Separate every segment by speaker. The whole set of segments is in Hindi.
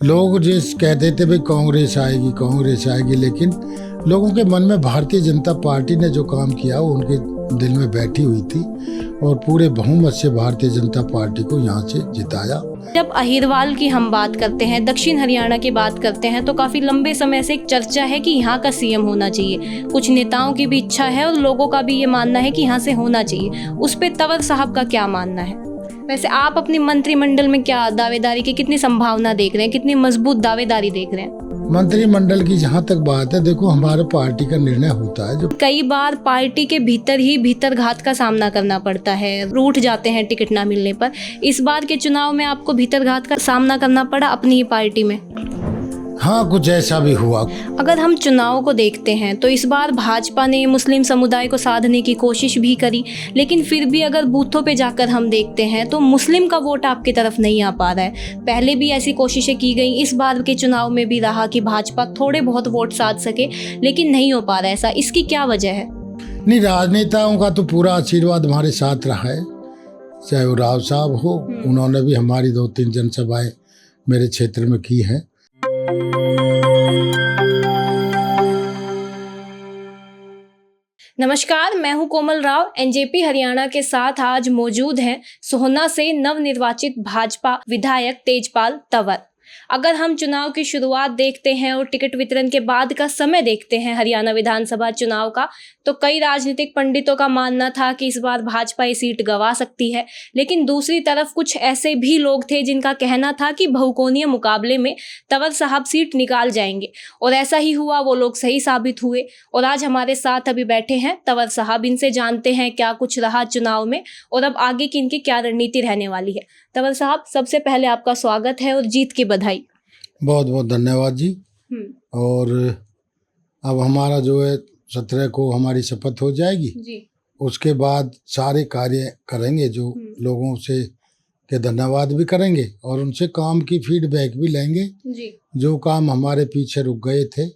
Speaker 1: लोग जिस कहते थे भाई कांग्रेस आएगी, लेकिन लोगों के मन में भारतीय जनता पार्टी ने जो काम किया वो उनके दिल में बैठी हुई थी और पूरे बहुमत से भारतीय जनता पार्टी को यहाँ से जिताया।
Speaker 2: जब अहिरवाल की हम बात करते हैं, दक्षिण हरियाणा की बात करते हैं, तो काफी लंबे समय से एक चर्चा है कि यहाँ का सीएम होना चाहिए। कुछ नेताओं की भी इच्छा है और लोगों का भी ये मानना है कि यहाँ से होना चाहिए। उस पे तंवर साहब का क्या मानना है? वैसे आप अपनी मंत्रिमंडल में क्या दावेदारी की कितनी संभावना देख रहे हैं, कितनी मजबूत दावेदारी देख रहे हैं?
Speaker 1: मंत्रिमंडल की जहाँ तक बात है, देखो हमारे पार्टी का निर्णय होता है। जो
Speaker 2: कई बार पार्टी के भीतर ही भीतरघात का सामना करना पड़ता है, रूठ जाते हैं टिकट ना मिलने पर। इस बार के चुनाव में आपको भीतरघात का सामना करना पड़ा अपनी ही पार्टी में?
Speaker 1: हाँ, कुछ ऐसा भी हुआ।
Speaker 2: अगर हम चुनाव को देखते हैं तो इस बार भाजपा ने मुस्लिम समुदाय को साधने की कोशिश भी करी, लेकिन फिर भी अगर बूथों पे जाकर हम देखते हैं तो मुस्लिम का वोट आपकी तरफ नहीं आ पा रहा है। पहले भी ऐसी कोशिशें की गई, इस बार के चुनाव में भी रहा कि भाजपा थोड़े बहुत वोट साध सके, लेकिन नहीं हो पा रहा ऐसा। इसकी क्या वजह है?
Speaker 1: नहीं, राजनेताओं का तो पूरा आशीर्वाद हमारे साथ रहा है, चाहे वो राव साहब हो, उन्होंने भी हमारी 2-3 जनसभाएं मेरे क्षेत्र में की हैं।
Speaker 2: नमस्कार, मैं हूं कोमल राव। एनजेपी हरियाणा के साथ आज मौजूद हैं सोहना से नवनिर्वाचित भाजपा विधायक तेजपाल तंवर। अगर हम चुनाव की शुरुआत देखते हैं और टिकट वितरण के बाद का समय देखते हैं हरियाणा विधानसभा चुनाव का, तो कई राजनीतिक पंडितों का मानना था कि इस बार भाजपा ये सीट गंवा सकती है, लेकिन दूसरी तरफ कुछ ऐसे भी लोग थे जिनका कहना था कि बहुकोणीय मुकाबले में तंवर साहब सीट निकाल जाएंगे, और ऐसा ही हुआ। वो लोग सही साबित हुए और आज हमारे साथ अभी बैठे हैं तंवर साहब। इनसे जानते हैं क्या कुछ रहा चुनाव में और अब आगे की इनकी क्या रणनीति रहने वाली है। तंवर साहब, सबसे पहले आपका स्वागत है और जीत की बधाई।
Speaker 1: बहुत बहुत धन्यवाद जी। और अब हमारा जो है 17 को हमारी शपथ हो जाएगी
Speaker 2: जी।
Speaker 1: उसके बाद सारे कार्य करेंगे, जो लोगों से के धन्यवाद भी करेंगे और उनसे काम की फीडबैक भी लेंगे
Speaker 2: जी।
Speaker 1: जो काम हमारे पीछे रुक गए थे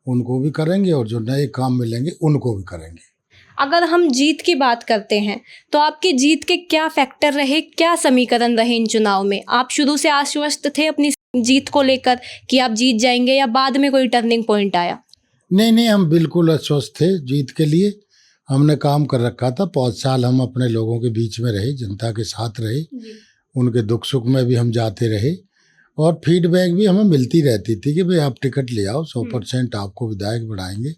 Speaker 1: उनको भी करेंगे और जो नए काम मिलेंगे उनको भी करेंगे।
Speaker 2: अगर हम जीत की बात करते हैं तो आपकी जीत के क्या फैक्टर रहे, क्या समीकरण रहे इन चुनाव में? आप शुरू से आश्वस्त थे अपनी जीत को लेकर कि आप जीत जाएंगे, या बाद में कोई टर्निंग पॉइंट आया?
Speaker 1: नहीं, हम बिल्कुल आश्वस्त थे जीत के लिए। हमने काम कर रखा था। 5 साल हम अपने लोगों के बीच में रहे, जनता के साथ रहे, उनके दुख सुख में भी हम जाते रहे और फीडबैक भी हमें मिलती रहती थी कि भाई आप टिकट ले आओ, 100% आपको विधायक बढ़ाएंगे।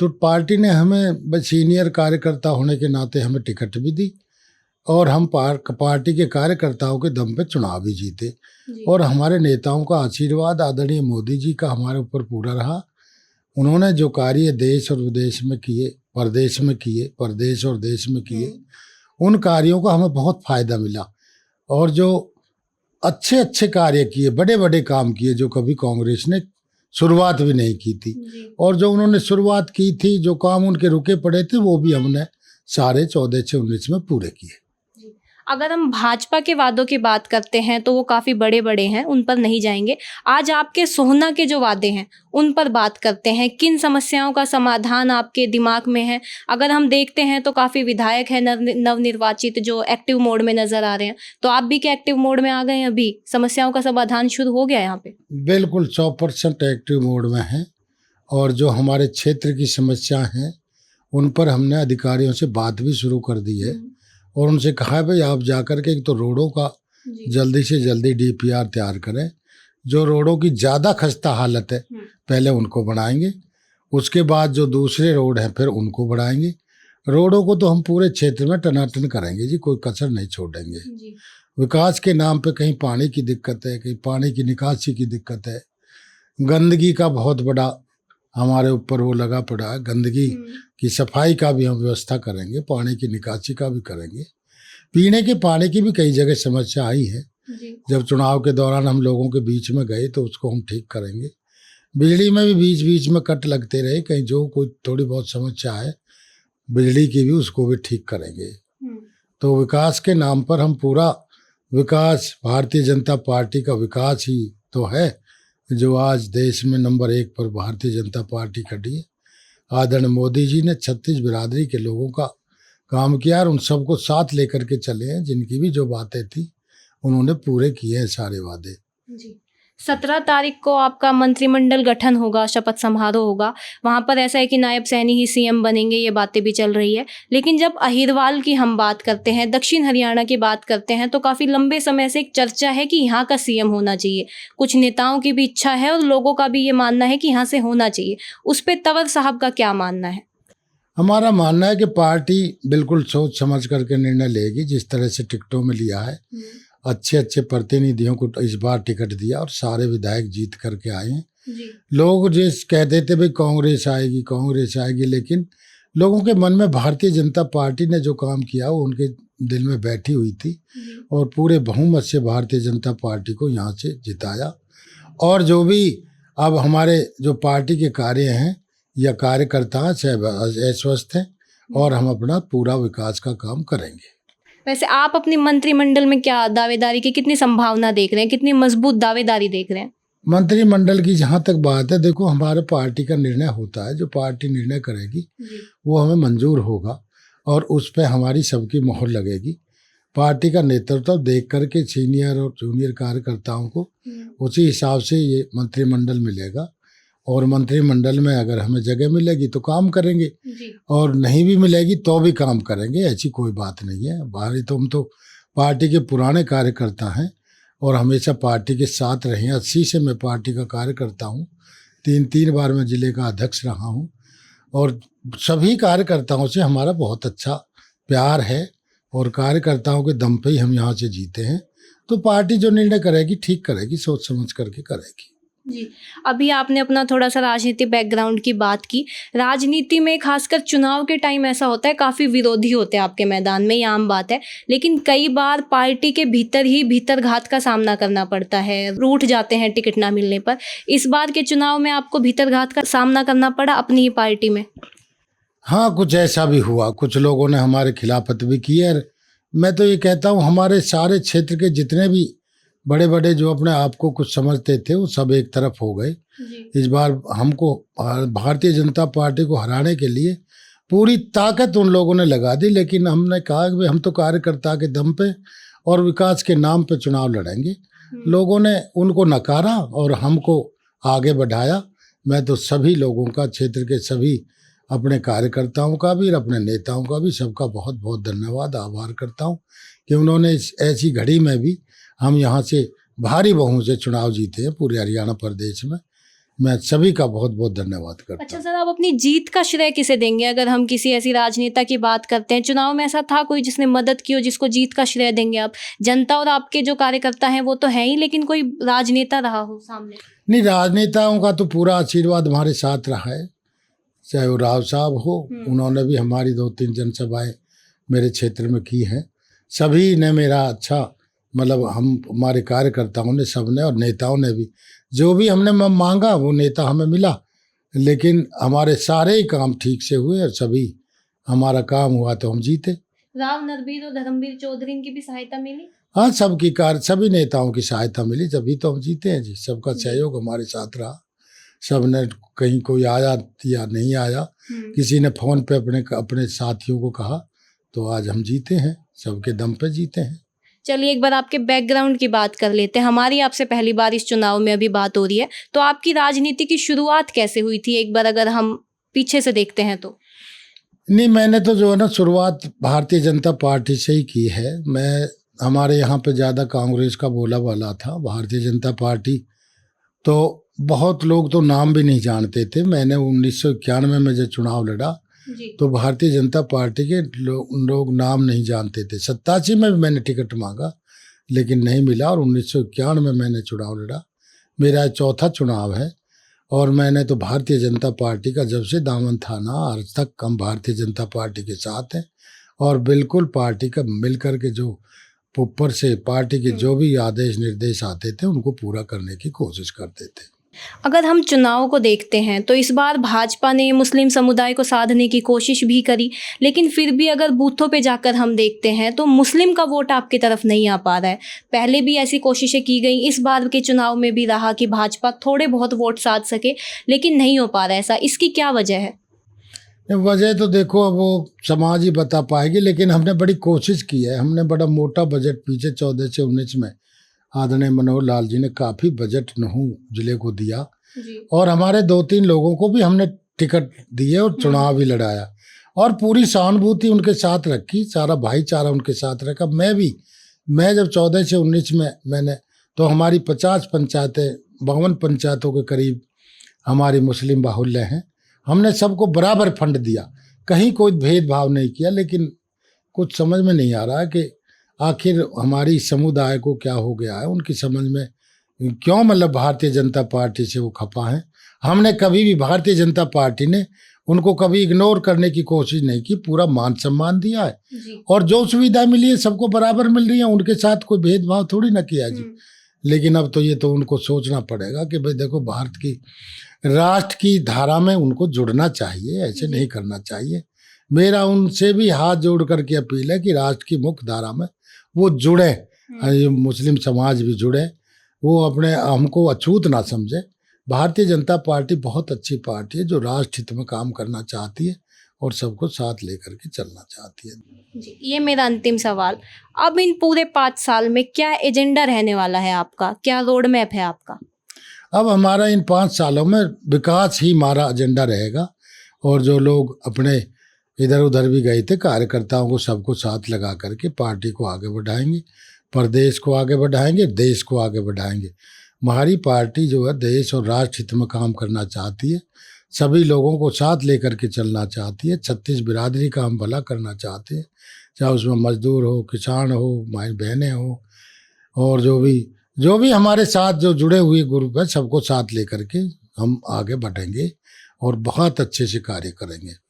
Speaker 1: तो पार्टी ने हमें सीनियर कार्यकर्ता होने के नाते हमें टिकट भी दी और हम पार्टी के कार्यकर्ताओं के दम पे चुनाव भी जीते। और हमारे नेताओं का आशीर्वाद आदरणीय मोदी जी का हमारे ऊपर पूरा रहा। उन्होंने जो कार्य देश और विदेश में किए, प्रदेश और देश में किए, उन कार्यों का हमें बहुत फायदा मिला। और जो अच्छे कार्य किए, बड़े बड़े काम किए जो कभी कांग्रेस ने शुरुआत भी नहीं की थी, और जो उन्होंने शुरुआत की थी, जो काम उनके रुके पड़े थे, वो भी हमने सारे 14 से 19 में पूरे किए।
Speaker 2: अगर हम भाजपा के वादों की बात करते हैं तो वो काफ़ी बड़े बड़े हैं, उन पर नहीं जाएंगे। आज आपके सोहना के जो वादे हैं उन पर बात करते हैं। किन समस्याओं का समाधान आपके दिमाग में है? अगर हम देखते हैं तो काफ़ी विधायक हैं नवनिर्वाचित जो एक्टिव मोड में नजर आ रहे हैं, तो आप भी क्या एक्टिव मोड में आ गए हैं? अभी समस्याओं का समाधान शुरू हो गया यहाँ पे?
Speaker 1: बिल्कुल 100% एक्टिव मोड में है। और जो हमारे क्षेत्र की समस्या हैं उन पर हमने अधिकारियों से बात भी शुरू कर दी है और उनसे कहा है भाई आप जाकर के एक तो रोडों का जल्दी से जल्दी DPR तैयार करें। जो रोडों की ज़्यादा खस्ता हालत है पहले उनको बढ़ाएंगे, उसके बाद जो दूसरे रोड हैं फिर उनको बढ़ाएंगे। रोडों को तो हम पूरे क्षेत्र में टनाटन करेंगे जी, कोई कसर नहीं छोड़ेंगे। विकास के नाम पे कहीं पानी की दिक्कत है, कहीं पानी की निकासी की दिक्कत है, गंदगी का बहुत बड़ा हमारे ऊपर वो लगा पड़ा है। गंदगी की सफाई का भी हम व्यवस्था करेंगे, पानी की निकासी का भी करेंगे। पीने के पानी की भी कई जगह समस्या आई है, जब चुनाव के दौरान हम लोगों के बीच में गए तो उसको हम ठीक करेंगे। बिजली में भी बीच बीच में कट लगते रहे, कहीं जो कोई थोड़ी बहुत समस्या है बिजली की भी उसको भी ठीक करेंगे। तो विकास के नाम पर हम पूरा विकास, भारतीय जनता पार्टी का विकास ही तो है जो आज देश में नंबर 1 पर भारतीय जनता पार्टी खड़ी है। आदरणीय मोदी जी ने 36 बिरादरी के लोगों का काम किया और उन सबको साथ लेकर के चले हैं। जिनकी भी जो बातें थी उन्होंने पूरे किए हैं सारे वादे।
Speaker 2: जी। 17 तारीख को आपका मंत्रिमंडल गठन होगा, शपथ समारोह होगा। वहाँ पर ऐसा है कि नायब सैनी ही सीएम बनेंगे, ये बातें भी चल रही है। लेकिन जब अहिरवाल की हम बात करते हैं, दक्षिण हरियाणा की बात करते हैं, तो काफ़ी लंबे समय से एक चर्चा है कि यहाँ का सीएम होना चाहिए। कुछ नेताओं की भी इच्छा है और लोगों का भी ये मानना है कि यहाँ से होना चाहिए। उस पर तंवर साहब का क्या मानना है?
Speaker 1: हमारा मानना है कि पार्टी बिल्कुल सोच समझ करके निर्णय लेगी। जिस तरह से टिकटों में लिया है, अच्छे अच्छे प्रतिनिधियों को इस बार टिकट दिया और सारे विधायक जीत करके आए हैं। लोग जिस कहते थे भाई कांग्रेस आएगी, लेकिन लोगों के मन में भारतीय जनता पार्टी ने जो काम किया वो उनके दिल में बैठी हुई थी और पूरे बहुमत से भारतीय जनता पार्टी को यहाँ से जिताया। और जो भी अब हमारे जो पार्टी के कार्य हैं या कार्यकर्ता आश्वस्त हैं और हम अपना पूरा विकास का काम करेंगे।
Speaker 2: वैसे आप अपनी मंत्रिमंडल में क्या दावेदारी की कितनी संभावना देख रहे हैं, कितनी मजबूत दावेदारी देख रहे हैं?
Speaker 1: मंत्रिमंडल की जहाँ तक बात है, देखो हमारे पार्टी का निर्णय होता है, जो पार्टी निर्णय करेगी वो हमें मंजूर होगा और उस पर हमारी सबकी मोहर लगेगी। पार्टी का नेतृत्व देख करके सीनियर और जूनियर कार्यकर्ताओं को उसी हिसाब से ये मंत्रिमंडल मिलेगा और मंत्रिमंडल में अगर हमें जगह मिलेगी तो काम करेंगे और नहीं भी मिलेगी तो भी काम करेंगे, ऐसी कोई बात नहीं है। बाहरी तो हम तो पार्टी के पुराने कार्यकर्ता हैं और हमेशा पार्टी के साथ रहे हैं। 80 से मैं पार्टी का कार्यकर्ता हूँ, 3 बार मैं जिले का अध्यक्ष रहा हूँ और सभी कार्यकर्ताओं से हमारा बहुत अच्छा प्यार है और कार्यकर्ताओं के दम पे ही हम यहाँ से जीते हैं। तो पार्टी जो निर्णय करेगी ठीक करेगी, सोच समझ करके करेगी।
Speaker 2: जी, अभी आपने अपना थोड़ा सा राजनीति बैकग्राउंड की बात की। राजनीति में खासकर चुनाव के टाइम ऐसा होता है, काफ़ी विरोधी होते हैं आपके मैदान में, ये आम बात है। लेकिन कई बार पार्टी के भीतर ही भीतरघात का सामना करना पड़ता है, रूठ जाते हैं टिकट ना मिलने पर। इस बार के चुनाव में आपको भीतरघात का सामना करना पड़ा अपनी ही पार्टी में?
Speaker 1: हाँ, कुछ ऐसा भी हुआ, कुछ लोगों ने हमारे खिलाफत भी की है। मैं तो ये कहता हूँ हमारे सारे क्षेत्र के जितने भी बड़े बड़े जो अपने आप को कुछ समझते थे वो सब एक तरफ हो गए। इस बार हमको भारतीय जनता पार्टी को हराने के लिए पूरी ताकत उन लोगों ने लगा दी, लेकिन हमने कहा कि हम तो कार्यकर्ता के दम पे और विकास के नाम पे चुनाव लड़ेंगे। लोगों ने उनको नकारा और हमको आगे बढ़ाया। मैं तो सभी लोगों का, क्षेत्र के सभी अपने कार्यकर्ताओं का भी और अपने नेताओं का भी सबका बहुत बहुत धन्यवाद, आभार करता हूँ कि उन्होंने इस ऐसी घड़ी में भी हम यहाँ से भारी बहुमत से चुनाव जीते हैं पूरे हरियाणा प्रदेश में। मैं सभी का बहुत बहुत धन्यवाद करता हूँ।
Speaker 2: अच्छा सर, आप अपनी जीत का श्रेय किसे देंगे? अगर हम किसी ऐसी राजनेता की बात करते हैं, चुनाव में ऐसा था कोई जिसने मदद की हो, जिसको जीत का श्रेय देंगे आप? जनता और आपके जो कार्यकर्ता हैं वो तो हैं ही, लेकिन कोई राजनेता रहा हो सामने?
Speaker 1: नहीं, राजनेताओं का तो पूरा आशीर्वाद हमारे साथ रहा है, चाहे वो राव साहब हो, उन्होंने भी हमारी 2-3 जनसभाएं मेरे क्षेत्र में की हैं। सभी ने मेरा अच्छा, मतलब हमारे कार्यकर्ताओं ने, सबने और नेताओं ने भी, जो भी हमने मांगा वो नेता हमें मिला। लेकिन हमारे सारे ही काम ठीक से हुए और सभी हमारा काम हुआ तो हम जीते।
Speaker 2: राव नरबीर और धर्मवीर चौधरी, इनकी भी सहायता मिली?
Speaker 1: हाँ, सभी नेताओं की सहायता मिली, तभी तो हम जीते हैं जी। सबका सहयोग हमारे साथ रहा। सब ने, कहीं कोई आया या नहीं आया, किसी ने फोन पे अपने साथियों को कहा, तो आज हम जीते हैं, सबके दम पे जीते हैं।
Speaker 2: चलिए एक बार आपके बैकग्राउंड की बात कर लेते हैं। हमारी आपसे पहली बार इस चुनाव में अभी बात हो रही है, तो आपकी राजनीति की शुरुआत कैसे हुई थी, एक बार अगर हम पीछे से देखते हैं तो?
Speaker 1: नहीं, मैंने तो जो है ना शुरुआत भारतीय जनता पार्टी से ही की है। मैं, हमारे यहाँ पे ज़्यादा कांग्रेस का बोला वाला था। भारतीय जनता पार्टी तो बहुत लोग तो नाम भी नहीं जानते थे। मैंने 1991 में जब चुनाव लड़ा तो भारतीय जनता पार्टी के लोग नाम नहीं जानते थे। 87 में भी मैंने टिकट मांगा लेकिन नहीं मिला और 1991 में मैंने चुनाव लड़ा। मेरा 4था चुनाव है और मैंने तो भारतीय जनता पार्टी का जब से दामन थाना आज तक हम भारतीय जनता पार्टी के साथ हैं और बिल्कुल पार्टी का मिल कर के जो ऊपर से पार्टी के जो भी आदेश निर्देश आते थे उनको पूरा करने की कोशिश करते थे।
Speaker 2: अगर हम चुनाव को देखते हैं तो इस बार भाजपा ने मुस्लिम समुदाय को साधने की कोशिश भी करी, लेकिन फिर भी अगर बूथों पे जाकर हम देखते हैं तो मुस्लिम का वोट आपकी तरफ नहीं आ पा रहा है। पहले भी ऐसी कोशिशें की गई, इस बार के चुनाव में भी रहा कि भाजपा थोड़े बहुत वोट साध सके, लेकिन नहीं हो पा रहा है ऐसा। इसकी क्या वजह है?
Speaker 1: वजह तो देखो अब वो समाज ही बता पाएगी, लेकिन हमने बड़ी कोशिश की है। हमने बड़ा मोटा बजट पीछे 14 से 19 में आदरणीय मनोहर लाल जी ने काफ़ी बजट नहू जिले को दिया
Speaker 2: जी।
Speaker 1: और हमारे 2-3 लोगों को भी हमने टिकट दिए और चुनाव भी लड़ाया और पूरी सहानुभूति उनके साथ रखी, सारा भाईचारा उनके साथ रखा। मैं जब 14 से 19 में मैंने तो हमारी 50 पंचायतें 52 पंचायतों के करीब हमारी मुस्लिम बाहुल्य हैं। हमने सबको बराबर फंड दिया, कहीं कोई भेदभाव नहीं किया। लेकिन कुछ समझ में नहीं आ रहा है कि आखिर हमारी समुदाय को क्या हो गया है, उनकी समझ में क्यों मतलब भारतीय जनता पार्टी से वो खपा है। हमने कभी भी भारतीय जनता पार्टी ने उनको कभी इग्नोर करने की कोशिश नहीं की, पूरा मान सम्मान दिया है
Speaker 2: जी।
Speaker 1: और जो सुविधा मिली है सबको बराबर मिल रही है, उनके साथ कोई भेदभाव थोड़ी ना किया जी। लेकिन अब तो ये तो उनको सोचना पड़ेगा कि भाई देखो, भारत की राष्ट्र की धारा में उनको जुड़ना चाहिए, ऐसे नहीं करना चाहिए। मेरा उनसे भी हाथ जोड़ करके अपील है कि राष्ट्र की मुख्य धारा में वो जुड़े, ये मुस्लिम समाज भी जुड़े, वो अपने हमको अछूत ना समझे। भारतीय जनता पार्टी बहुत अच्छी पार्टी है जो राष्ट्र हित में काम करना चाहती है और सबको साथ लेकर के चलना चाहती है
Speaker 2: जी। ये मेरा अंतिम सवाल, अब इन पूरे 5 साल में क्या एजेंडा रहने वाला है आपका, क्या रोड मैप है आपका?
Speaker 1: अब हमारा इन 5 सालों में विकास ही हमारा एजेंडा रहेगा और जो लोग अपने इधर उधर भी गए थे कार्यकर्ताओं को सबको साथ लगा करके पार्टी को आगे बढ़ाएंगे, प्रदेश को आगे बढ़ाएंगे, देश को आगे बढ़ाएंगे। हमारी पार्टी जो है देश और राष्ट्र हित में काम करना चाहती है, सभी लोगों को साथ लेकर के चलना चाहती है, 36 बिरादरी का हम भला करना चाहते हैं, चाहे उसमें मजदूर हो, किसान हो, माई बहनें हो और जो भी हमारे साथ जो जुड़े हुए ग्रुप है, सबको साथ लेकर के हम आगे बढ़ेंगे और बहुत अच्छे से कार्य करेंगे।